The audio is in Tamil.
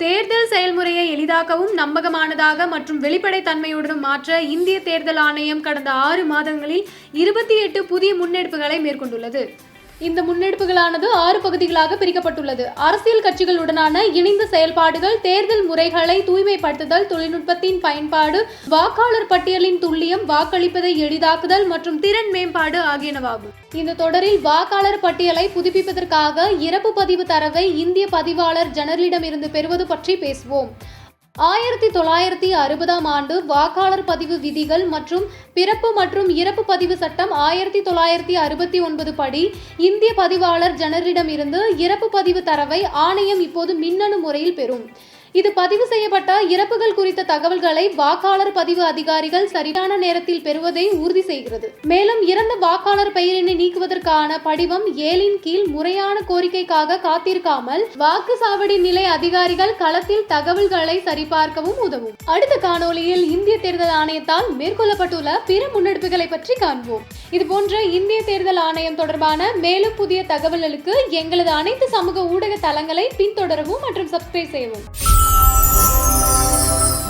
தேர்தல் செயல்முறையை எளிதாக்கவும் நம்பகமானதாக மற்றும் வெளிப்படைத்தன்மையுடனும் மாற்ற இந்திய தேர்தல் ஆணையம் கடந்த 6 மாதங்களில் 28 புதிய முன்னெடுப்புகளை மேற்கொண்டுள்ளது. இந்த முன்னெடுப்புகளானது 6 பகுதிகளாக பிரிக்கப்பட்டுள்ளது. அரசியல் கட்சிகளுடனான இணைந்த செயல்பாடுகள், தேர்தல் முறைகளை தூய்மைப்படுத்துதல், தொழில்நுட்பத்தின் பயன்பாடு, வாக்காளர் பட்டியலின் துல்லியம், வாக்களிப்பதை எளிதாக்குதல் மற்றும் திறன் மேம்பாடு ஆகியனவாகும். இந்த தொடரில் வாக்காளர் பட்டியலை புதுப்பிப்பதற்காக இறப்பு பதிவு தரவை இந்திய பதிவாளர் ஜெனரலிடமிருந்து பெறுவது பற்றி பேசுவோம். 1960ஆம் ஆண்டு வாக்காளர் பதிவு விதிகள் மற்றும் பிறப்பு மற்றும் இறப்பு பதிவு சட்டம் 1969 படி இந்திய பதிவாளர் ஜெனரலிடமிருந்து இறப்பு பதிவு தரவை ஆணையம் இப்போது மின்னணு முறையில் பெறும். இது பதிவு செய்யப்பட்ட இறப்புகள் குறித்த தகவல்களை வாக்காளர் பதிவு அதிகாரிகள் சரியான நேரத்தில் பெறுவதை உறுதி செய்கிறது. மேலும் இறந்த வாக்காளர் பெயரினை நீக்குவதற்கான படிவம் 7 கீழ் முறையான கோரிக்கைக்காக காத்திருக்காமல் வாக்குச்சாவடி நிலை அதிகாரிகள் களத்தில் தகவல்களை சரிபார்க்கவும் உதவும். அடுத்த காணொளியில் இந்திய தேர்தல் ஆணையத்தால் மேற்கொள்ளப்பட்டுள்ள பிற முன்னெடுப்புகளை பற்றி காண்போம். இதுபோன்ற இந்திய தேர்தல் ஆணையம் தொடர்பான மேலும் புதிய தகவல்களுக்கு எங்களது அனைத்து சமூக ஊடக தளங்களை பின்தொடரவும் மற்றும் சப்ஸ்கிரைப் செய்யவும்.